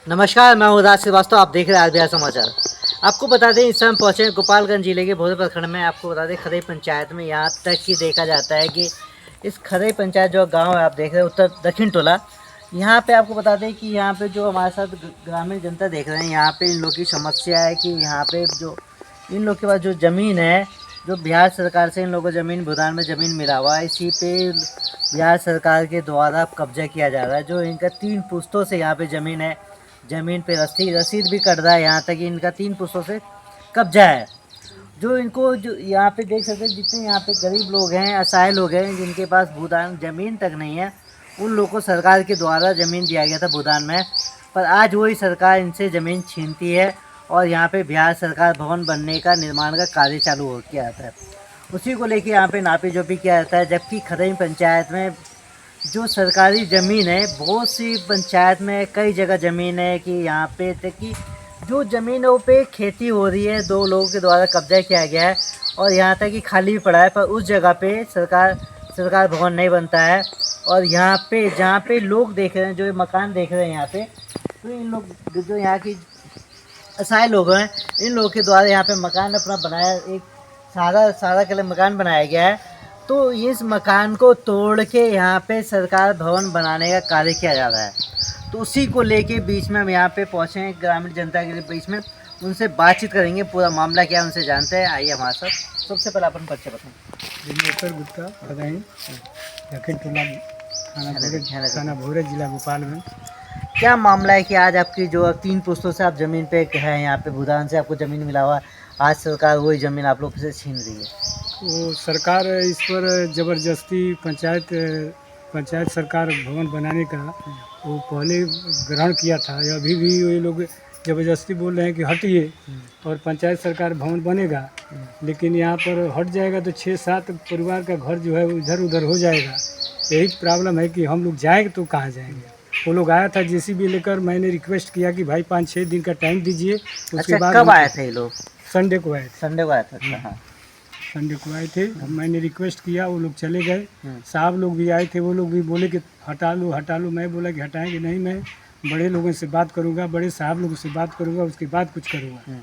नमस्कार, मैं हूँ राज श्रीवास्तव। आप देख रहे हैं आरबीआई समाचार। आपको बता दें, इस समय हम पहुँचे हैं गोपालगंज जिले के भोरे प्रखंड में। आपको बता दें, खरई पंचायत में यहाँ तक कि देखा जाता है कि इस खरई पंचायत जो गांव है, आप देख रहे हैं उत्तर दक्षिण टोला, यहाँ पे आपको बता दें कि यहाँ पे जो हमारे साथ ग्रामीण जनता देख रहे हैं, यहाँ पे इन लोग की समस्या है कि यहाँ पे जो इन लोग के पास जो ज़मीन है, जो बिहार सरकार से इन लोगों को ज़मीन भूदान में ज़मीन मिला हुआ है, इसी पे बिहार सरकार के द्वारा कब्जा किया जा रहा है। जो इनका 3 पुश्तों से यहाँ पे ज़मीन है, ज़मीन पे रसीद भी कट रहा है। यहाँ तक कि इनका 3 पुश्तों से कब्जा है। जो इनको जो यहाँ पे देख सकते हैं, जितने यहाँ पे गरीब लोग हैं, असहाय लोग हैं, जिनके पास भूदान ज़मीन तक नहीं है, उन लोगों को सरकार के द्वारा ज़मीन दिया गया था भूदान में। पर आज वही सरकार इनसे ज़मीन छीनती है और यहाँ पे बिहार सरकार भवन बनने का निर्माण का कार्य चालू हो किया जाता है। उसी को लेके यहाँ पे नापी-जोपी किया जाता है। जबकि खरई पंचायत में जो सरकारी ज़मीन है, बहुत सी पंचायत में कई जगह ज़मीन है कि यहाँ पे तक कि जो ज़मीनों पे खेती हो रही है, 2 लोगों के द्वारा कब्जा किया गया है और यहाँ तक कि खाली भी पड़ा है। पर उस जगह पे सरकार भवन नहीं बनता है। और यहाँ पे जहाँ पे लोग देख रहे हैं, जो मकान देख रहे हैं यहाँ पे, तो इन लोग जो यहाँ की असहाय लोग हैं, इन लोगों के द्वारा यहाँ पे मकान अपना बनाया, एक सादा के लिए मकान बनाया गया है। तो इस मकान को तोड़ के यहाँ पे सरकार भवन बनाने का कार्य किया जा रहा है। तो उसी को लेके बीच में हम यहाँ पे पहुँचे हैं, ग्रामीण जनता के बीच में उनसे बातचीत करेंगे, पूरा मामला क्या है उनसे जानते हैं। आइए हमारे साथ। सबसे पहले अपन परिचय बताएं। दिनेश्वर गुप्ता खदाई दक्षिण टोला थाना भोरे जिला गोपालगंज। क्या मामला है कि आज आपकी जो 3 पुश्तों से आप ज़मीन पे है, यहाँ पे भूदान से आपको ज़मीन मिला हुआ, आज सरकार वही ज़मीन आप लोग से छीन रही है? वो सरकार इस पर ज़बरदस्ती पंचायत सरकार भवन बनाने का वो पहले ग्रहण किया था। अभी भी ये लोग ज़बरदस्ती बोल रहे हैं कि हटिए और पंचायत सरकार भवन बनेगा, लेकिन यहाँ पर हट जाएगा तो 6-7 परिवार का घर जो है वो इधर उधर हो जाएगा। यही प्रॉब्लम है कि हम लोग जाएंगे तो कहाँ जाएंगे। वो लोग आया था जेसीबी लेकर, मैंने रिक्वेस्ट किया कि भाई 5-6 दिन का टाइम दीजिए। उसके अच्छा, बाद कब आए थे ये लोग? संडे को आए थे। संडे को आया था। अच्छा, हाँ। संडे को आए थे। मैंने रिक्वेस्ट किया, वो लोग चले गए। हम्म। साहब लोग भी आए थे, वो लोग भी बोले कि हटा लो। मैं बोला कि हटाएंगे नहीं, मैं बड़े लोगों से बात करूंगा, बड़े साहब लोगों से बात करूंगा, उसके बाद कुछ करूंगा।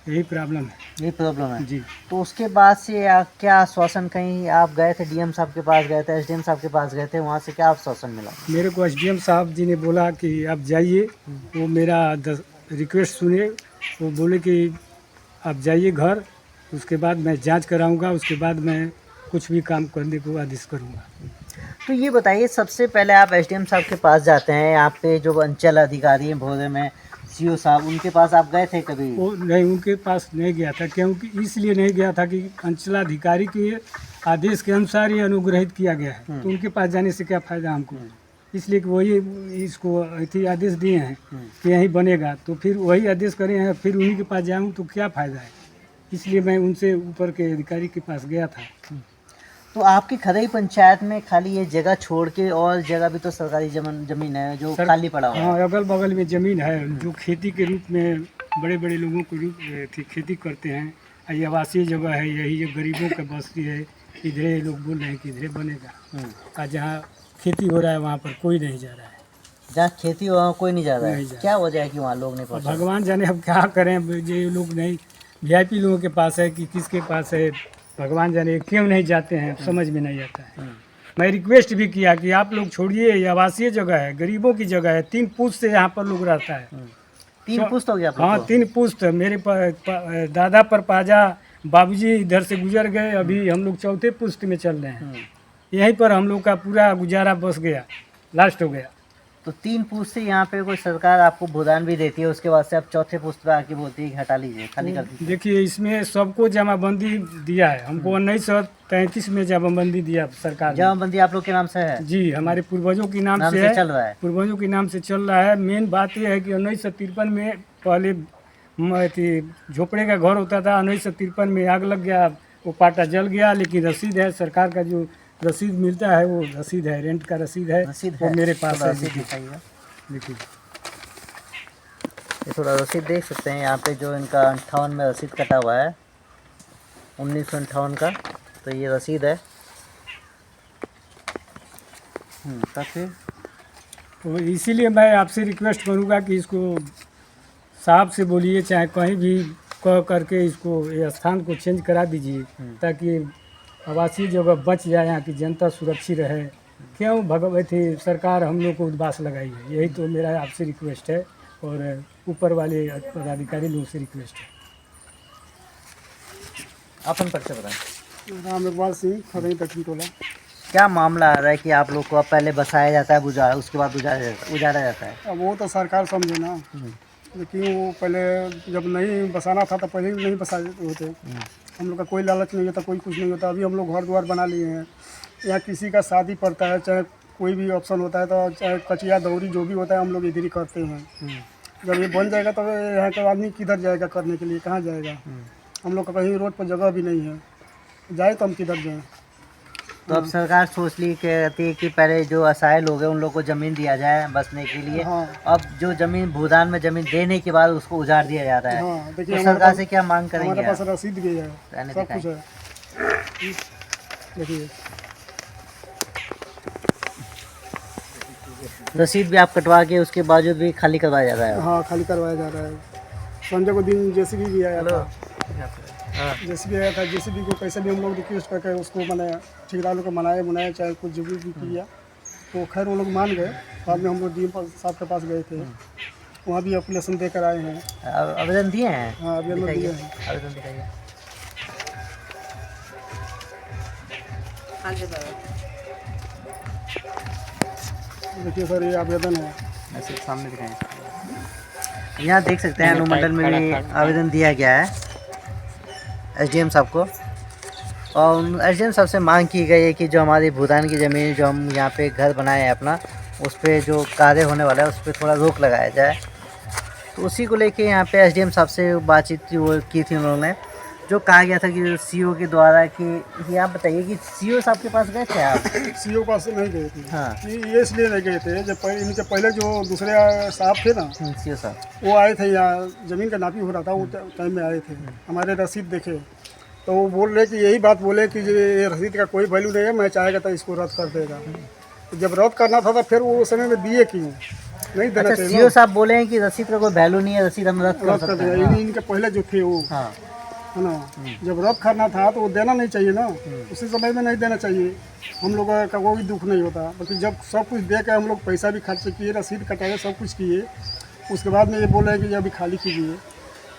यही प्रॉब्लम है। यही प्रॉब्लम है जी। तो उसके बाद से क्या आश्वासन, कहीं आप गए थे, डीएम साहब के पास गए थे, एसडीएम साहब के पास गए थे, वहाँ से क्या आश्वासन मिला? मेरे को एसडीएम साहब जी ने बोला कि आप जाइए, वो मेरा रिक्वेस्ट सुने। वो बोले कि आप जाइए घर, उसके बाद मैं जांच कराऊंगा, उसके बाद मैं कुछ भी काम करने को आदेश करूंगा। तो ये बताइए, सबसे पहले आप एसडीएम साहब के पास जाते हैं, यहाँ पे जो अंचल अधिकारी हैं भोरे में, सीओ साहब, उनके पास आप गए थे कभी? वो नहीं, उनके पास नहीं गया था। क्योंकि इसलिए नहीं गया था कि अंचलाधिकारी के आदेश के अनुसार ये अनुग्रहित किया गया है, तो उनके पास जाने से क्या फ़ायदा हमको। इसलिए कि वही इसको ऐसे आदेश दिए हैं कि यहीं बनेगा, तो फिर वही आदेश करे हैं, फिर उन्हीं के पास जाऊँ तो क्या फ़ायदा है। इसलिए मैं उनसे ऊपर के अधिकारी के पास गया था। तो आपकी खरई पंचायत में खाली ये जगह छोड़ के और जगह भी तो सरकारी जमीन है जो खाली पड़ा हुआ है? हाँ, अगल बगल में ज़मीन है जो खेती के रूप में बड़े बड़े लोगों को खेती करते हैं। ये आवासीय जगह है, यही जो गरीबों का बस्ती है, इधरे लोग बोल रहे हैं कि इधरे बनेगा। और जहाँ खेती हो रहा है वहाँ पर कोई नहीं जा रहा है। जहाँ खेती हो वहाँ कोई नहीं जा रहा है? नहीं जा क्या वजह है कि वहाँ लोग नहीं पहुँच रहे? भगवान जाने अब क्या करें। ये लोग नहीं, वीआईपी लोगों के पास है कि किसके पास है, भगवान जाने क्यों नहीं जाते हैं, समझ में नहीं आता है। मैं रिक्वेस्ट भी किया कि आप लोग छोड़िए, ये आवासीय जगह है, गरीबों की जगह है, 3 पुश्त से यहाँ पर लोग रहता है। 3 पुश्त हो गया? हाँ, 3 पुश्त। मेरे दादा पर पाजा बाबूजी इधर से गुजर गए, अभी हम लोग 4थे पुश्त में चल रहे हैं। यहीं पर हम लोग का पूरा गुजारा बस गया, लास्ट हो गया। तो 3 पुश्त से यहाँ पे कोई सरकार आपको भूदान भी देती है, उसके बाद से आप 4थे पुश्त पे आके बोलती है कि हटा लीजिए, खाली कर दीजिए? देखिए, इसमें सबको जमाबंदी दिया है। हमको 1933 में जमाबंदी दिया सरकार ने। जमाबंदी आप लोग के नाम से है? जी, हमारे पूर्वजों के नाम से है, चल रहा है। पूर्वजों के नाम से चल रहा है। मेन बात यह है कि 1953 में पहले झोपड़े का घर होता था, 1953 में आग लग गया, वो पाटा जल गया। लेकिन रसीद है, सरकार का जो रसीद मिलता है वो रसीद है, रेंट का रसीद है, वो मेरे पास है। देखिए, ये थोड़ा रसीद देख सकते हैं यहाँ पे, जो इनका 58 में रसीद कटा हुआ है, 1958 का। तो ये रसीद है। तो फिर तो इसीलिए मैं आपसे रिक्वेस्ट करूँगा कि इसको साहब से बोलिए, चाहे कहीं भी कह करके इसको ये स्थान को चेंज करा दीजिए, ताकि आवासीय जगह बच जाए, यहाँ की जनता सुरक्षित रहे। क्यों भगवती सरकार हम लोग को उद्वास लगाई है, यही तो मेरा आपसे रिक्वेस्ट है और ऊपर वाले पदाधिकारी लोग से रिक्वेस्ट है। अपन परिचय बताएं। राम इकबाल सिंह, खरई दक्षिण टोला। क्या मामला आ रहा है कि आप लोग को अब पहले बसाया जाता है बुझाड़ा, उसके बाद उजाड़ा जाता है? अब वो तो सरकार समझे ना, लेकिन वो पहले जब नहीं बसाना था तो पहले भी नहीं बसाए होते। हम लोग का कोई लालच नहीं होता, कोई कुछ नहीं होता। अभी हम लोग घर द्वार बना लिए हैं। यहाँ किसी का शादी पड़ता है, चाहे कोई भी ऑप्शन होता है, तो चाहे कचिया दौरी जो भी होता है हम लोग इधर ही करते हैं। जब ये बन जाएगा तो यहाँ का आदमी किधर जाएगा करने के लिए, कहाँ जाएगा? हम लोग का कहीं रोड पर जगह भी नहीं है, जाए तो हम किधर जाएँ? तो अब सरकार सोच ली कहती है कि पहले जो असहाय लोग हैं उन लोग को ज़मीन दिया जाए बसने के लिए। हाँ। अब जो ज़मीन भूदान में ज़मीन देने के बाद उसको उजाड़ दिया जाता है। हाँ, देखिए तो हमारे सरकार पास- से क्या मांग करेंगे हमारे पास आप? रसीद भी है, रहने सब दिखाएं। कुछ है। देखिए रसीद भी आप कटवा के उसके बावजूद भी खाली करवाया जाता है? हाँ, खाली करवाया जा रहा है। संडे को दिन जेसीबी भी आया था। हाँ। जेसीबी आया था, जेसीबी को कैसे भी हम लोग रिक्वेस्ट करके उसको मैंने ठेकेदारों को मनाया, चाहे कुछ जो भी किया, तो खैर वो लोग मान गए। बाद में हम लोग डीएम साहब के पास गए थे, वहाँ भी एप्लीकेशन दे कर आए हैं। आवेदन दिए हैं? हाँ, आवेदन दिए दिखाइए, हैं। आवेदन दिखाइए। देखिए सर, ये आवेदन है। ऐसे सामने दिखाएं। यहाँ देख सकते हैं अनुमंडल में भी आवेदन दिया गया है एसडीएम साहब को, और एसडीएम साहब से मांग की गई है कि जो हमारी भूदान की ज़मीन जो हम यहाँ पे घर बनाए हैं अपना, उस पर जो कार्य होने वाला है उस पर थोड़ा रोक लगाया जाए। तो उसी को लेके यहाँ पे एसडीएम साहब से बातचीत की थी उन्होंने, जो कहा गया था कि सीओ के द्वारा कि आप बताइए कि सीओ साहब के पास गए थे आप? सीओ पास नहीं गए थे। हाँ। ये इसलिए नहीं गए थे, जब इनके पहले जो दूसरे साहब थे ना, सीओ साहब वो आए थे यहाँ, ज़मीन का नापी हो रहा था, वो टाइम में आए थे। हमारे रसीद देखे तो वो बोल रहे कि यही बात बोले कि ये रसीद का कोई वैल्यू नहीं है, मैं चाहेगा तो इसको रद्द कर देगा। तो जब रद्द करना था तो फिर वो उस समय में दिए क्यों? नहीं देना अच्छा, चाहिए सीओ साहब बोले हैं कि रसीद का कोई वैल्यू नहीं है, रसीद हम रद्द कर रद्द कर सकते हैं। देगा। इनके पहले जो थे वो, हाँ। है ना, जब रद्द करना था तो वो देना नहीं चाहिए ना, उसी समय में नहीं देना चाहिए। हम लोग का कोई दुख नहीं होता, बल्कि जब सब कुछ दे के हम लोग पैसा भी खर्च किए, रसीद कटाए, सब कुछ किए, उसके बाद में ये बोल रहे हैं कि अभी खाली कीजिए।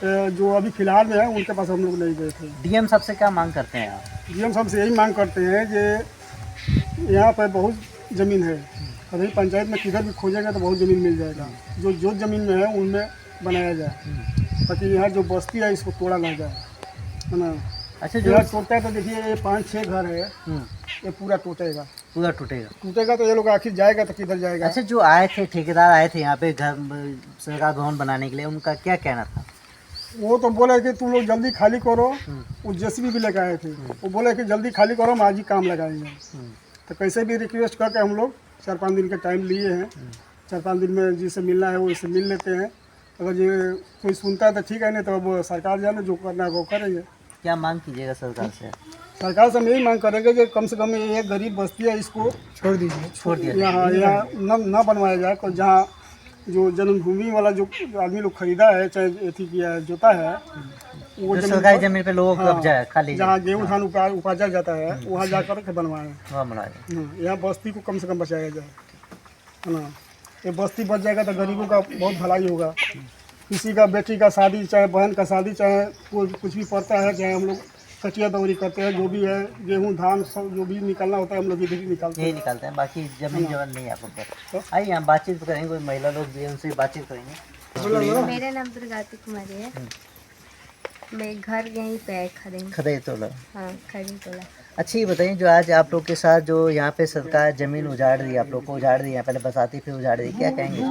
जो अभी फ़िलहाल में है उनके पास हम लोग नहीं गए थे। डीएम साहब से क्या मांग करते हैं आप? डीएम साहब से यही मांग करते हैं कि यहाँ पर बहुत ज़मीन है, कभी पंचायत में किधर भी खोजेंगे तो बहुत ज़मीन मिल जाएगा। जो ज़मीन में है उनमें बनाया जाए, ताकि यहाँ जो बस्ती है इसको तोड़ा ना जाए, है ना। अच्छा, जो यहाँ टूटता है तो देखिए ये 5-6 घर है, ये पूरा टूटेगा। पूरा टूटेगा तो ये लोग आखिर जाएगा तो किधर जाएगा? अच्छा, जो आए थे ठेकेदार आए थे यहाँ पे घर सरकार भवन बनाने के लिए, उनका क्या कहना था? वो तो बोले कि तुम लोग जल्दी खाली करो। वो जेसीबी भी लेकर आए थे, वो बोले कि जल्दी खाली करो, हम आज ही काम लगाएंगे। तो कैसे भी रिक्वेस्ट करके हम लोग 4-5 दिन का टाइम लिए हैं। 4-5 दिन में जिससे मिलना है वो इससे मिल लेते हैं। अगर ये कोई सुनता है तो ठीक है, नहीं तो अब सरकार जाने जो करना है वो करेंगे। क्या मांग कीजिएगा सरकार से? सरकार से हम यही मांग करेंगे कि कम से कम ये गरीब बस्ती है इसको छोड़ दीजिए, छोड़ दिया यहाँ न बनवाया जाए। को जहाँ जो जन्मभूमि वाला जो आदमी लोग खरीदा है, चाहे एथी किया है, जोता है, वो जो जमीन सरकारी पर- जमीन पे लोगों को कब्जा है, खाली जहाँ गेहूँ धान उपाजा जाता है वहाँ जाकर के बनवाएं। वहाँ बनाया। यहाँ बस्ती को कम से कम बचाया जाए, है ना। ये बस्ती बच जाएगा तो गरीबों का बहुत भलाई होगा। किसी का बेटी का शादी, चाहे बहन का शादी, चाहे कोई कुछ भी पड़ता है, चाहे हम लोग कचिया दौरी करते हैं, जो भी है गेहूँ धान सब जो भी निकलना होता है हम लोग इधर ही निकालते यही हैं। निकालते हैं, बाकी जमीन जवन नहीं है आप पर। आइए हम बातचीत करेंगे, कोई महिला लोग भी है, उनसे बातचीत करेंगे। मेरा नाम दुर्गावती कुमारी है। मैं घर यहीं पे है, खदे तोला। हाँ, खड़ी तोला। अच्छा, ये बताइए जो आज आप लोग के साथ जो यहाँ पे सरकार जमीन उजाड़ रही है, आप लोग को उजाड़ रही है, पहले बसाती फिर उजाड़ रही है, क्या कहेंगे इस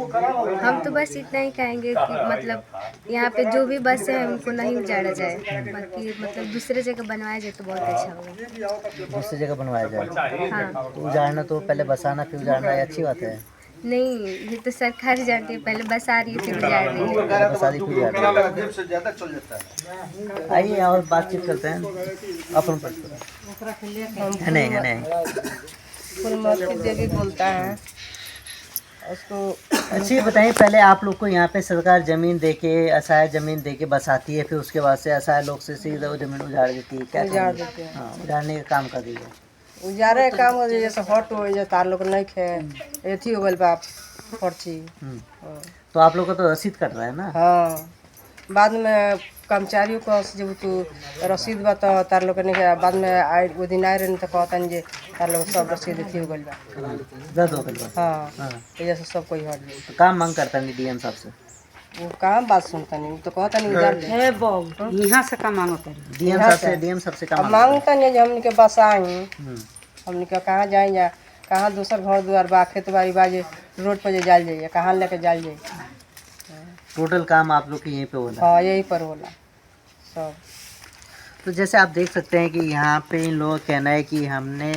पर? हम तो बस इतना ही कहेंगे कि मतलब यहाँ पे जो भी बस है उनको नहीं उजाड़ा जाए, बाकी मतलब दूसरे जगह बनवाया जाए तो बहुत अच्छा होगा। दूसरी जगह बनवाया जाए। हाँ, तो उजाड़ना तो पहले बसाना फिर उजाड़ना, ये अच्छी बात है। नहीं, ये तो सरकार जानती है, पहले बस आ रही है फिर उजाड़ रही है। बसाती फिर उजाड़ रही है। आइए और बातचीत करते हैं अपन पर। है नहीं फूलमती देवी बोलता है। उसको अच्छी बताइए, पहले आप लोग को यहाँ पे सरकार जमीन देके, असहाय जमीन देके बसाती है, फिर उसके बाद से असहाय लोग से सीधा वो जमीन उजाड़ देती है, क्या उजाड़ कहेंगे? देते हैं। हाँ, उजाड़ने का काम कर रही है। उजारे के काम हो जाए, जैसे हट हो जाए तार लोग नहीं खे एथी हो गइल बा पर्ची। हाँ। तो आप लोग का तो रसीद कट रहा है ना? हाँ, बाद में कर्मचारियों को जब तू रसीद बा तो तार लोग नहीं, बाद में आए वो दिन आए रहे तो कहतन जे तार लोग सब रसीद अथी हो गइल बा। रद्द हो गई बात। हाँ, हाँ, तो जैसे सब कोई हट गई। तो काम मांग करता नहीं डीएम साहब से? वो काम बात सुनता नहीं, वो तो कहता नहीं उजार दे। यहाँ से का मांगो करी डीएम यहाँ साहब से? से, डीएम साहब से अब काम मांगता नहीं जे हमने के बस आई, हम्म, हमने के कहाँ जाए जा, कहाँ दूसर घर द्वार बा, खेत बाड़ी बा जे रोड पर जे जाल जाइए, कहाँ लेके जाल जाइए। टोटल काम आप लोग के यहीं पे हो रहा है। हाँ, यही पर होला सब। तो जैसे आप देख सकते हैं कि यहाँ पे इन लोगों का कहना है कि हमने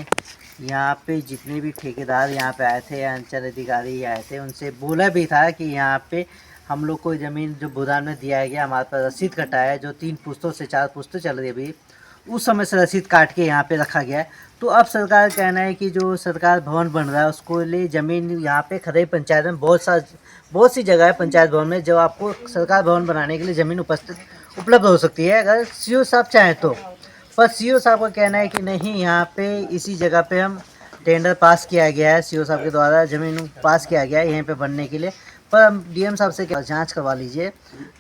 यहाँ पे जितने भी ठेकेदार यहाँ पे आए थे या अंचल अधिकारी आए थे, उनसे बोला भी था कि यहाँ पे हम लोग को ज़मीन जो भूदान में दिया गया, हमारे पास रसीद कटा है, जो 3 पुश्तों से 4 पुश्तें चल रही है अभी, उस समय से रसीद काट के यहाँ पे रखा गया है। तो अब सरकार का कहना है कि जो सरकार भवन बन रहा है उसको लिए ज़मीन यहाँ पे खरई पंचायत में बहुत सी जगह है पंचायत भवन में, जो आपको सरकार भवन बनाने के लिए ज़मीन उपलब्ध हो सकती है अगर सीओ साहब चाहें तो। पर सीओ साहब का कहना है कि नहीं, यहाँ पे इसी जगह पे हम टेंडर पास किया गया है, सीओ साहब के द्वारा ज़मीन पास किया गया है यहीं पे बनने के लिए। पर हम डीएम साहब से जांच करवा लीजिए,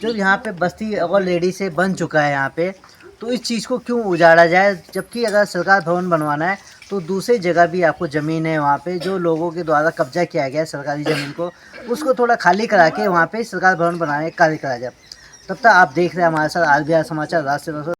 जो यहाँ पे बस्ती ऑलरेडी से बन चुका है यहाँ पे, तो इस चीज़ को क्यों उजाड़ा जाए, जबकि अगर सरकार भवन बनवाना है तो दूसरी जगह भी आपको ज़मीन है वहाँ पे, जो लोगों के द्वारा कब्जा किया गया है सरकारी ज़मीन को, उसको थोड़ा खाली करा के वहाँ पे सरकार भवन बनाने का कार्य करा जाए। तब तक आप देख रहे हैं हमारे साथ आरबीआर समाचार राष्ट्रीय